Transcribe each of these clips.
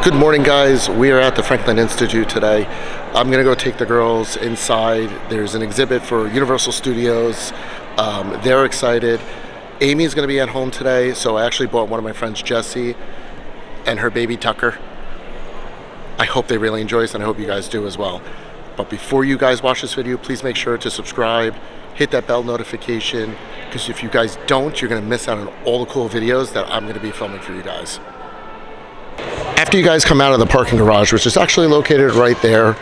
Good morning, guys. We are at the Franklin Institute today. I'm gonna go take the girls inside. There's an exhibit for Universal Studios. They're excited. Amy's gonna be at home today, so I actually bought one of my friends, Jessie, and her baby Tucker. I hope they really enjoy this, and I hope you guys do as well. But before you guys watch this video, please make sure to subscribe, hit that bell notification, because if you guys don't, you're gonna miss out on all the cool videos that I'm gonna be filming for you guys. After you guys come out of the parking garage, which is actually located right there,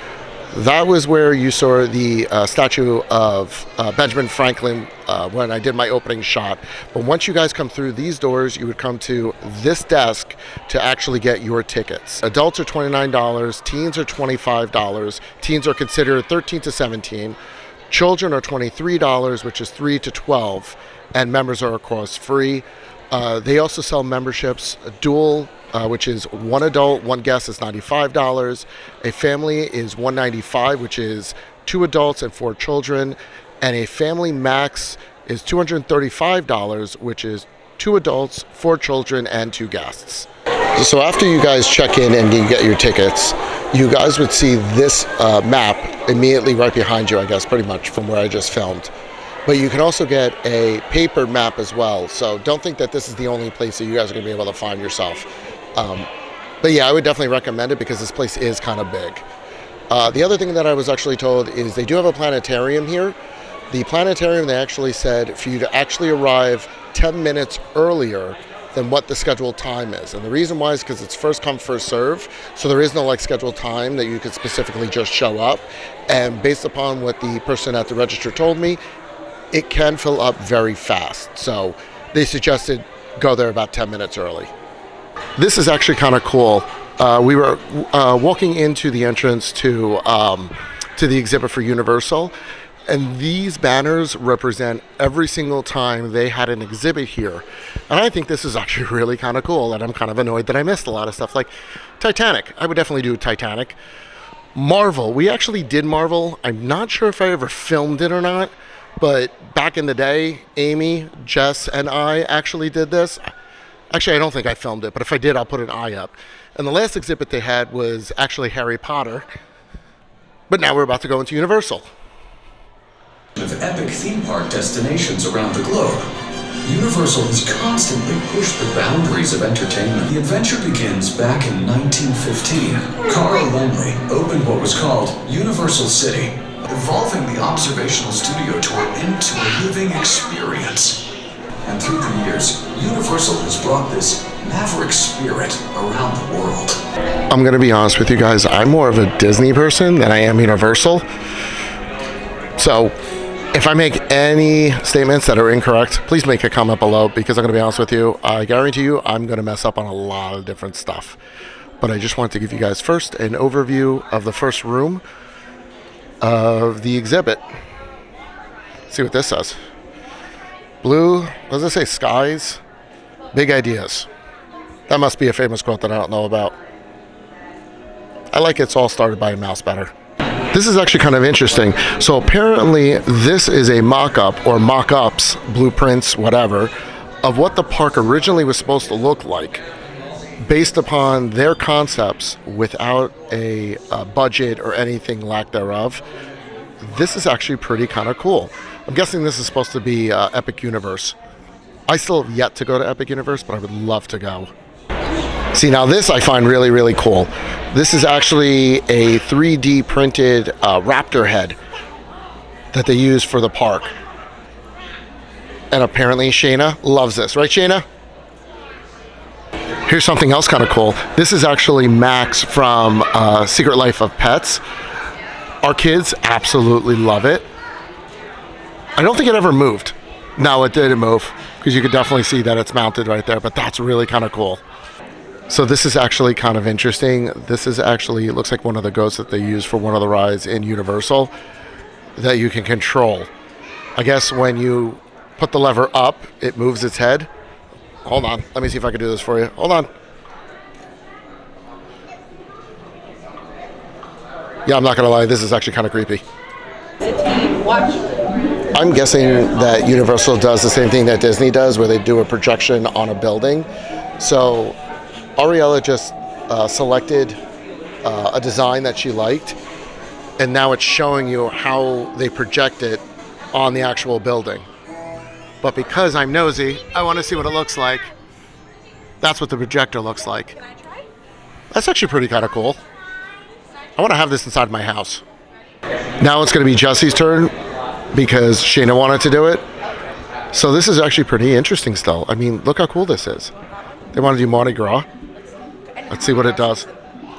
that was where you saw the statue of Benjamin Franklin when I did my opening shot. But once you guys come through these doors, you would come to this desk to actually get your tickets. Adults are $29, teens are $25. Teens are considered 13 to 17. Children are $23, which is 3 to 12, and members are of course free. They also sell memberships, dual, which is one adult, one guest is $95. A family is $195, which is 2 adults and 4 children. And a family max is $235, which is 2 adults, 4 children, and 2 guests. So after you guys check in and you get your tickets, you guys would see this map immediately right behind you, I guess, pretty much from where I just filmed. But you can also get a paper map as well. So don't think that this is the only place that you guys are gonna be able to find yourself. But yeah, I would definitely recommend it because this place is kind of big. The other thing that I was actually told is they do have a planetarium here. The planetarium, they actually said for you to actually arrive 10 minutes earlier than what the scheduled time is. And the reason why is because it's first come, first serve. So there is no like scheduled time that you could specifically just show up. And based upon what the person at the register told me, it can fill up very fast. So they suggested go there about 10 minutes early. This is actually kind of cool. We were walking into the entrance to the exhibit for Universal, and these banners represent every single time they had an exhibit here. And I think this is actually really kind of cool, and I'm kind of annoyed that I missed a lot of stuff like Titanic. I would definitely do Titanic. Marvel, we actually did Marvel. I'm not sure if I ever filmed it or not, but back in the day, Amy, Jess, and I actually did this. Actually, I don't think I filmed it, but if I did, I'll put an eye up. And the last exhibit they had was actually Harry Potter. But now we're about to go into Universal. Of epic theme park destinations around the globe, Universal has constantly pushed the boundaries of entertainment. The adventure begins back in 1915. Carl Laemmle opened what was called Universal City, evolving the observational studio tour into a living experience. And through the years, Universal has brought this maverick spirit around the world. I'm going to be honest with you guys, I'm more of a Disney person than I am Universal. So if I make any statements that are incorrect, please make a comment below, because I'm going to be honest with you, I guarantee you I'm going to mess up on a lot of different stuff. But I just wanted to give you guys first an overview of the first room of the exhibit. Let's see what this says. Blue, what does it say? Skies, big ideas. That must be a famous quote that I don't know about. I like It's All Started by a Mouse better. This is actually kind of interesting. So apparently this is a mock-up or mock-ups, blueprints, whatever, of what the park originally was supposed to look like based upon their concepts without a budget or anything lack thereof. This is actually pretty kind of cool. I'm guessing this is supposed to be Epic Universe. I still have yet to go to Epic Universe, but I would love to go. See, now this I find really, really cool. This is actually a 3D printed raptor head that they use for the park. And apparently Shayna loves this, right Shayna? Here's something else kind of cool. This is actually Max from Secret Life of Pets. Our kids absolutely love it. I don't think it ever moved. No, it didn't move, because you could definitely see that it's mounted right there, but that's really kind of cool. So this is actually kind of interesting. This is actually, it looks like one of the ghosts that they use for one of the rides in Universal that you can control. I guess when you put the lever up, it moves its head. Hold on, let me see if I can do this for you. Hold on. Yeah, I'm not gonna lie, this is actually kind of creepy. I'm guessing that Universal does the same thing that Disney does, where they do a projection on a building. So Ariella just selected a design that she liked, and now it's showing you how they project it on the actual building. But because I'm nosy, I want to see what it looks like. That's what the projector looks like. Can I try? That's actually pretty kind of cool. I want to have this inside my house. Now it's going to be Jesse's turn because Shayna wanted to do it. So this is actually pretty interesting still. I mean, look how cool this is. They want to do Mardi Gras. Let's see what it does.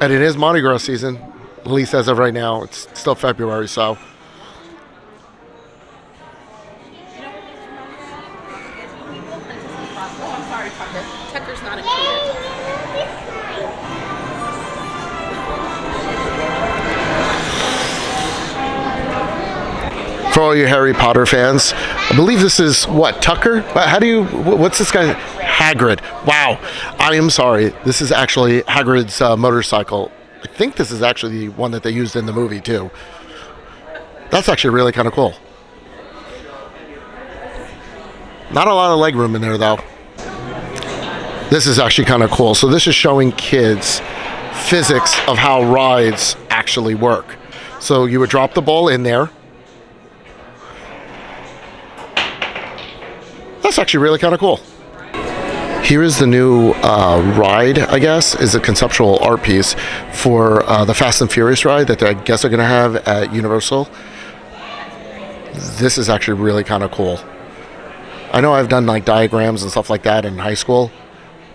And it is Mardi Gras season, at least as of right now. It's still February, so. Oh, I'm sorry, Tucker. Tucker's not included. For all you Harry Potter fans, I believe this is what, Tucker? How do you, what's this guy? Hagrid. Wow. I am sorry. This is actually Hagrid's motorcycle. I think this is actually the one that they used in the movie too. That's actually really kind of cool. Not a lot of leg room in there though. This is actually kind of cool. So this is showing kids physics of how rides actually work. So you would drop the ball in there. That's actually really kind of cool. Here is the new ride, I guess, is a conceptual art piece for the Fast and Furious ride that I guess they're going to have at Universal. This is actually really kind of cool. I know I've done like diagrams and stuff like that in high school,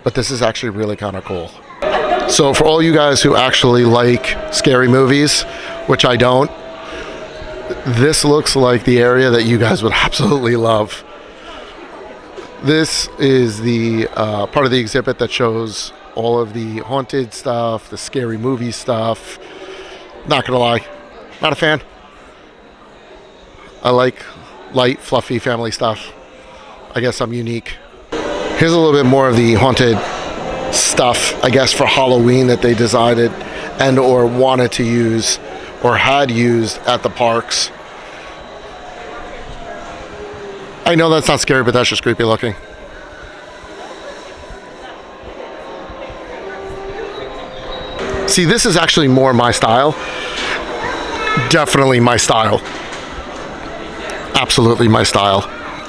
but this is actually really kind of cool. So for all you guys who actually like scary movies, which I don't, this looks like the area that you guys would absolutely love. This is the part of the exhibit that shows all of the haunted stuff, the scary movie stuff. Not gonna lie, not a fan. I like light, fluffy family stuff. I guess I'm unique. Here's a little bit more of the haunted stuff, I guess, for Halloween that they decided and or wanted to use or had used at the parks. I know that's not scary, but that's just creepy looking. See, this is actually more my style. Definitely my style. Absolutely my style.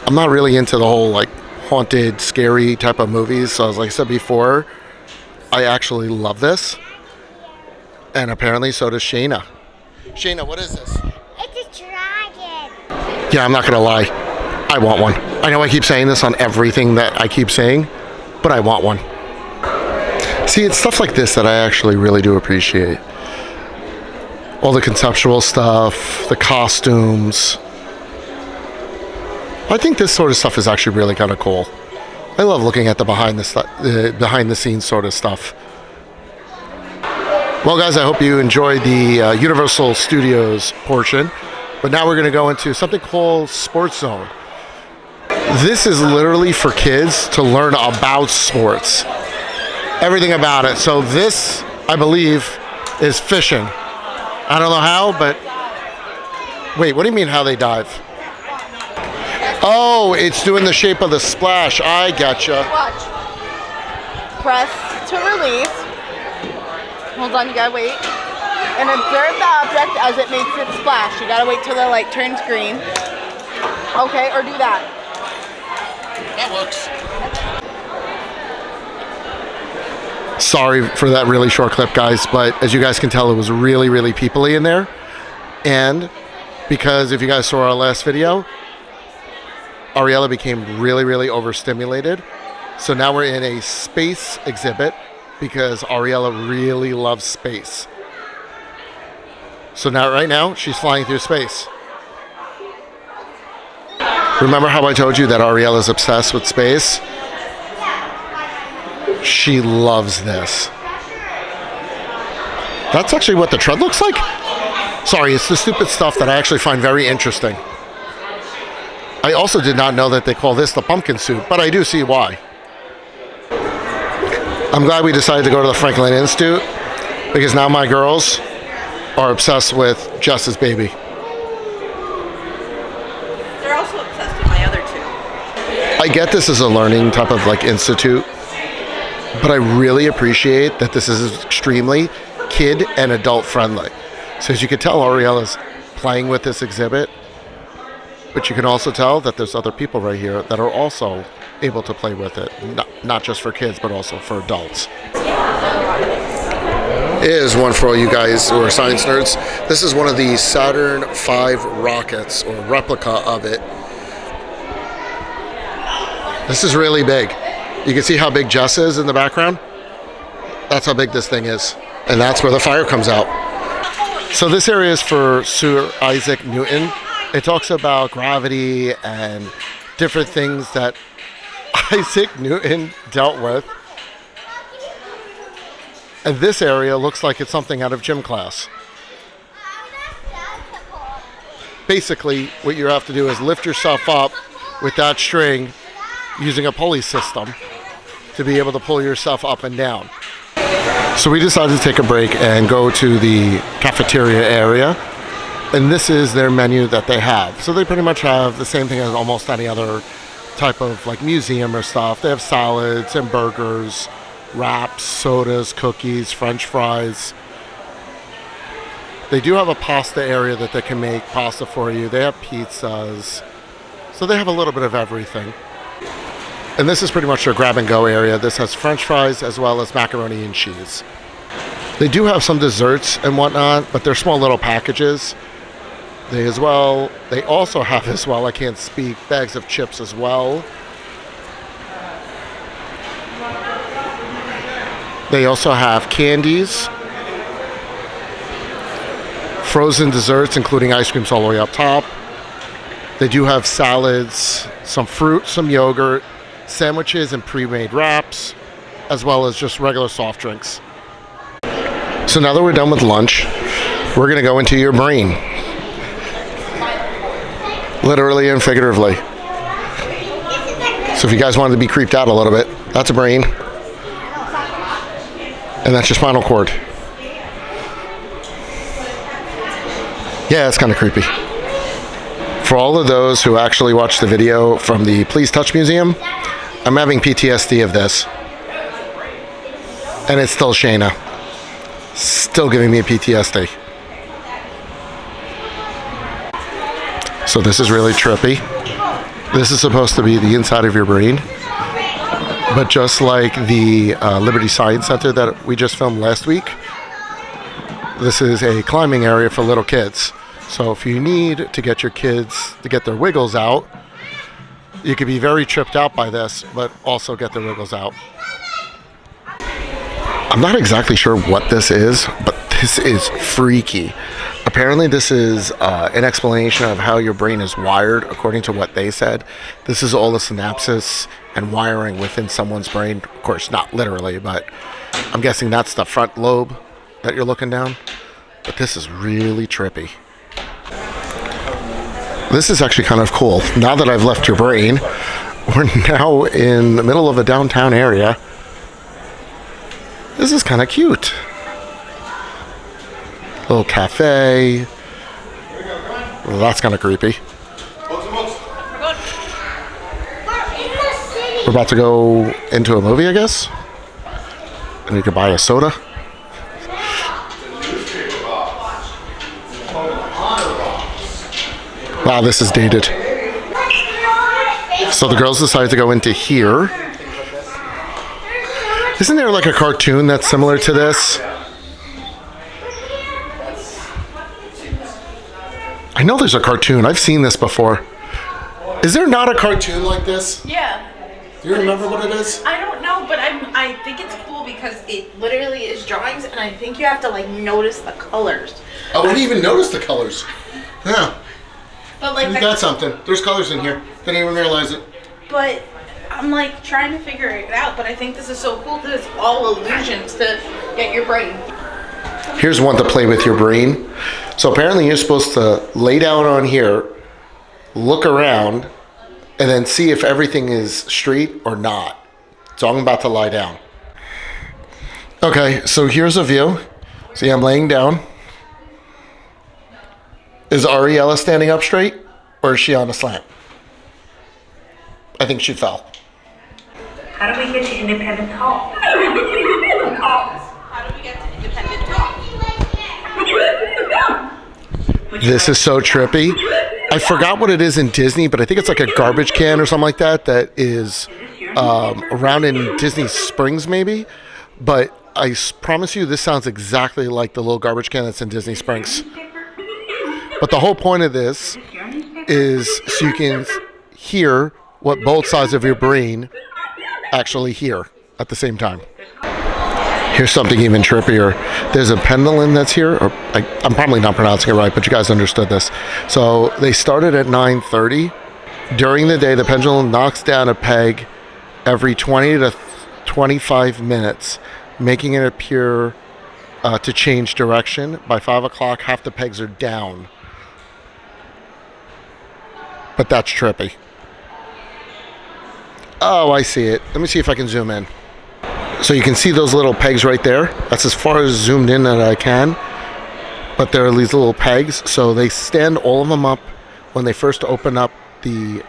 I'm not really into the whole like haunted, scary type of movies. So as like I said before, I actually love this. And apparently so does Shayna. Shayna, what is this? It's a dragon. Yeah, I'm not gonna lie. I want one. I know I keep saying this on everything that I keep saying, but I want one. See, it's stuff like this that I actually really do appreciate. All the conceptual stuff, the costumes. I think this sort of stuff is actually really kind of cool. I love looking at the behind the scenes sort of stuff. Well, guys, I hope you enjoyed the Universal Studios portion, but now we're going to go into something called Sports Zone. This is literally for kids to learn about sports. Everything about it. So this, I believe, is fishing. I don't know how, but... Wait, what do you mean how they dive? Oh, it's doing the shape of the splash. I gotcha. Watch. Press to release. Hold on, you gotta wait. And observe the object as it makes its splash. You gotta wait till the light turns green. Okay, or do that. That works. Sorry for that really short clip, guys, but as you guys can tell, it was really, really people-y in there. And because if you guys saw our last video, Ariella became really, really overstimulated. So now we're in a space exhibit because Ariella really loves space. So now, right now, she's flying through space. Remember how I told you that Ariella's obsessed with space? She loves this. That's actually what the tread looks like? Sorry, it's the stupid stuff that I actually find very interesting. I also did not know that they call this the pumpkin suit, but I do see why. I'm glad we decided to go to the Franklin Institute because now my girls are obsessed with Jess's baby. They're also obsessed with my other two. I get this as a learning type of like institute, but I really appreciate that this is extremely kid and adult friendly. So as you can tell, Ariella's playing with this exhibit, but you can also tell that there's other people right here that are also able to play with it, not just for kids, but also for adults. Is one for all you guys who are science nerds. This is one of the Saturn V rockets, or replica of it. This is really big. You can see how big Jess is in the background. That's how big this thing is. And that's where the fire comes out. So this area is for Sir Isaac Newton. It talks about gravity and different things that Isaac Newton dealt with. And this area looks like it's something out of gym class. Basically, what you have to do is lift yourself up with that string using a pulley system to be able to pull yourself up and down. So we decided to take a break and go to the cafeteria area. And this is their menu that they have. So they pretty much have the same thing as almost any other type of like museum or stuff. They have salads and burgers, wraps, sodas, cookies, French fries. They do have a pasta area that they can make pasta for you. They have pizzas. So they have a little bit of everything. And this is pretty much their grab and go area. This has French fries as well as macaroni and cheese. They do have some desserts and whatnot, but they're small little packages. They also have as well, I can't speak, bags of chips as well. They also have candies, frozen desserts, including ice creams all the way up top. They do have salads, some fruit, some yogurt, sandwiches and pre-made wraps, as well as just regular soft drinks. So now that we're done with lunch, we're going to go into your brain. Literally and figuratively. So if you guys wanted to be creeped out a little bit, that's a brain. And that's your spinal cord. Yeah, it's kind of creepy. For all of those who actually watched the video from the Please Touch Museum, I'm having PTSD of this. And it's still Shayna. Still giving me a PTSD. So this is really trippy. This is supposed to be the inside of your brain. But just like the Liberty Science Center that we just filmed last week, this is a climbing area for little kids. So if you need to get your kids to get their wiggles out, you could be very tripped out by this, but also get their wiggles out. I'm not exactly sure what this is, but this is freaky. Apparently this is an explanation of how your brain is wired, according to what they said. This is all the synapses and wiring within someone's brain. Of course, not literally, but I'm guessing that's the front lobe that you're looking down. But this is really trippy. This is actually kind of cool. Now that I've left your brain, we're now in the middle of a downtown area. This is kind of cute. Little cafe. Well, that's kind of creepy. We're about to go into a movie, I guess. And you can buy a soda. Wow, this is dated. So the girls decided to go into here. Isn't there like a cartoon that's similar to this? I know there's a cartoon. I've seen this before. Is there not a cartoon like this? Yeah. Do you remember what it is? I don't know, but I think it's cool because it literally is drawings, and I think you have to like notice the colors. I wouldn't even notice the colors. Yeah. But like You got something. There's colors in here. Didn't even realize it. But I'm like trying to figure it out, but I think this is so cool because it's all illusions to get your brain. Here's one to play with your brain. So apparently you're supposed to lay down on here, look around, and then see if everything is straight or not. So I'm about to lie down. Okay, so here's a view. See, I'm laying down. Is Ariella standing up straight, or is she on a slant? I think she fell. How do we get to independent thought? How do we get to independent talk? This is so trippy. I forgot what it is in Disney, but I think it's like a garbage can or something like that that is around in Disney Springs maybe. But I promise you this sounds exactly like the little garbage can that's in Disney Springs. But the whole point of this is so you can hear what both sides of your brain actually hear at the same time. Here's something even trippier. There's a pendulum that's here. Or I'm probably not pronouncing it right, but you guys understood this. So they started at 9:30. During the day, the pendulum knocks down a peg every 20 to 25 minutes, making it appear to change direction. By 5 o'clock, half the pegs are down. But that's trippy. Oh, I see it. Let me see if I can zoom in. So you can see those little pegs right there. That's as far as zoomed in that I can. But there are these little pegs. So they stand all of them up when they first open up the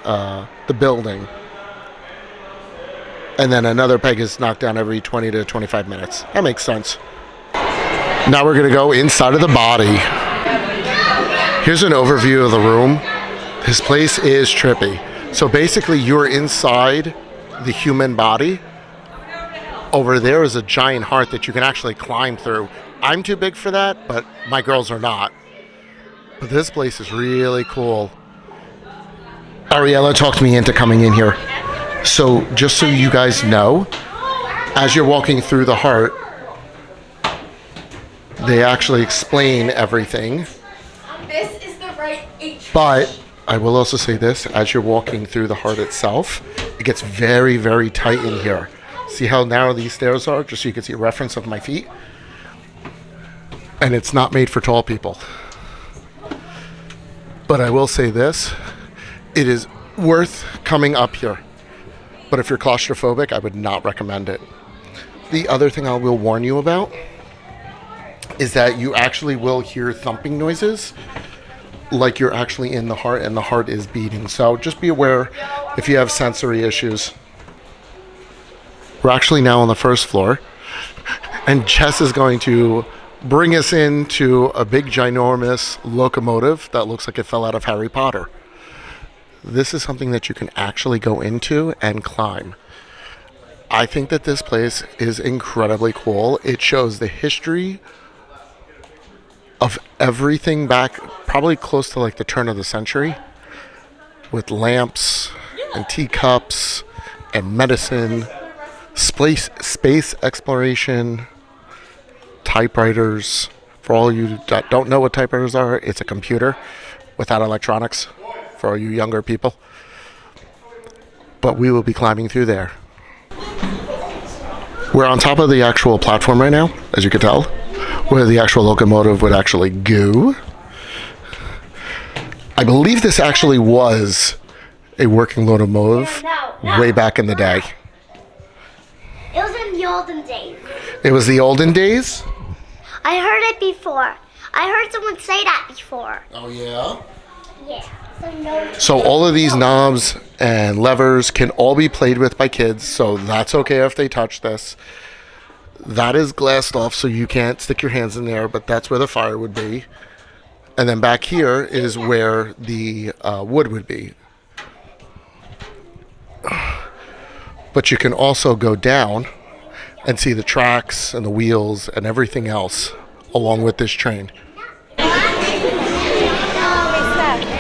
building. And then another peg is knocked down every 20 to 25 minutes. That makes sense. Now we're going to go inside of the body. Here's an overview of the room. This place is trippy. So basically you're inside the human body. Over there is a giant heart that you can actually climb through. I'm too big for that, but my girls are not. But this place is really cool. Ariella talked me into coming in here. So just so you guys know, as you're walking through the heart, they actually explain everything. This is the right H. But I will also say this, as you're walking through the heart itself, it gets very, very tight in here. See how narrow these stairs are? Just so you can see a reference of my feet. And it's not made for tall people. But I will say this, it is worth coming up here. But if you're claustrophobic, I would not recommend it. The other thing I will warn you about is that you actually will hear thumping noises like you're actually in the heart and the heart is beating. So just be aware if you have sensory issues. We're actually now on the first floor, and Jess is going to bring us into a big ginormous locomotive that looks like it fell out of Harry Potter. This is something that you can actually go into and climb. I think that this place is incredibly cool. It shows the history of everything back probably close to like the turn of the century, with lamps and teacups and medicine, space exploration, typewriters. For all you that don't know what typewriters are, it's a computer without electronics for all you younger people. But we will be climbing through there. We're on top of the actual platform right now, as you can tell, where the actual locomotive would actually go. I believe this actually was a working locomotive way back in the day. It was in the olden days. It was the olden days? I heard it before. I heard someone say that before. Oh, yeah? Yeah. So no. So all of these knobs and levers can all be played with by kids, so that's okay if they touch this. That is glassed off, so you can't stick your hands in there, but that's where the fire would be. And then back here is where the wood would be. But you can also go down and see the tracks and the wheels and everything else along with this train.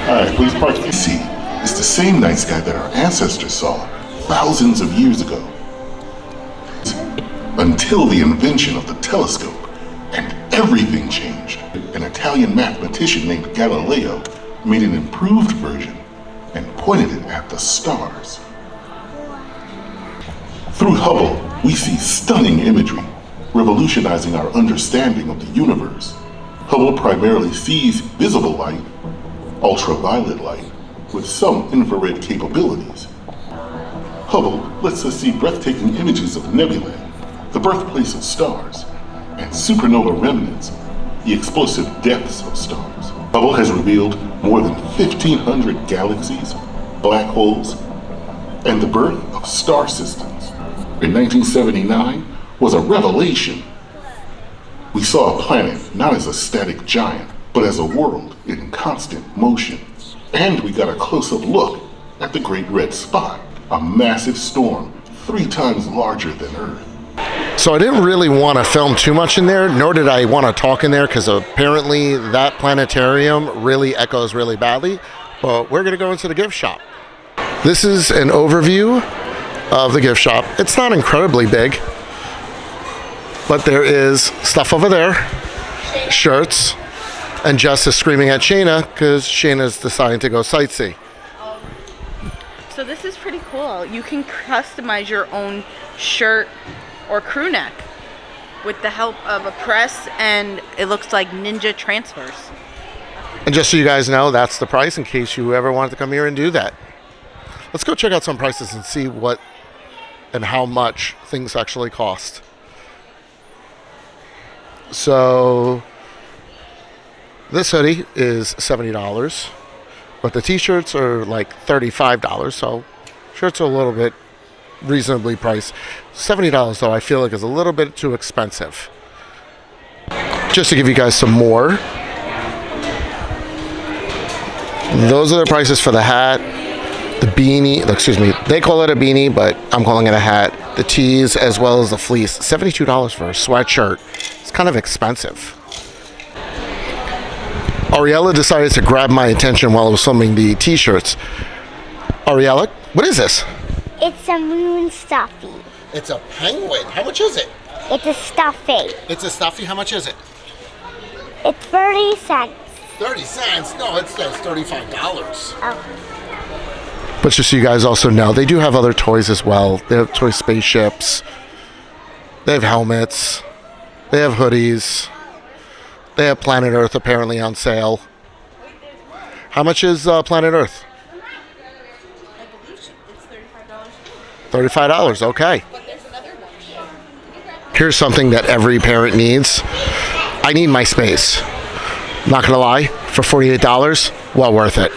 Alright, please park. See, it's the same night sky that our ancestors saw thousands of years ago. Until the invention of the telescope, and everything changed. An Italian mathematician named Galileo made an improved version and pointed it at the stars. Through Hubble, we see stunning imagery, revolutionizing our understanding of the universe. Hubble primarily sees visible light, ultraviolet light, with some infrared capabilities. Hubble lets us see breathtaking images of nebulae, the birthplace of stars, and supernova remnants, the explosive deaths of stars. Hubble has revealed more than 1,500 galaxies, black holes, and the birth of star systems. in 1979 was a revelation. We saw a planet not as a static giant, but as a world in constant motion. And we got a close-up look at the Great Red Spot, a massive storm 3 times larger than Earth. So I didn't really want to film too much in there, nor did I want to talk in there, because apparently that planetarium really echoes really badly. But we're going to go into the gift shop. This is an overview of the gift shop. It's not incredibly big, but there is stuff over there, shirts, and Jess is screaming at Shayna because Shayna's deciding to go sightsee. So this is pretty cool. You can customize your own shirt or crew neck with the help of a press, and it looks like ninja transfers. And just so you guys know, that's the price in case you ever wanted to come here and do that. Let's go check out some prices and see what and how much things actually cost. So this hoodie is $70, but the t-shirts are like $35, so shirts are a little bit reasonably priced. $70 though, I feel like is a little bit too expensive. Just to give you guys some more, those are the prices for the hat, the beanie, excuse me, they call it a beanie, but I'm calling it a hat, the tees, as well as the fleece. $72 for a sweatshirt. It's kind of expensive. Ariella decided to grab my attention while I was filming the t-shirts. Ariella, what is this? It's a moon stuffy. It's a penguin. How much is it? It's a stuffy. It's a stuffy. How much is it? It's 30 cents. 30 cents? No, it says $35. Oh. But just so you guys also know, they do have other toys as well. They have toy spaceships. They have helmets. They have hoodies. They have Planet Earth apparently on sale. How much is Planet Earth? $35, okay. Here's something that every parent needs. I need my space. Not gonna lie, for $48, well worth it.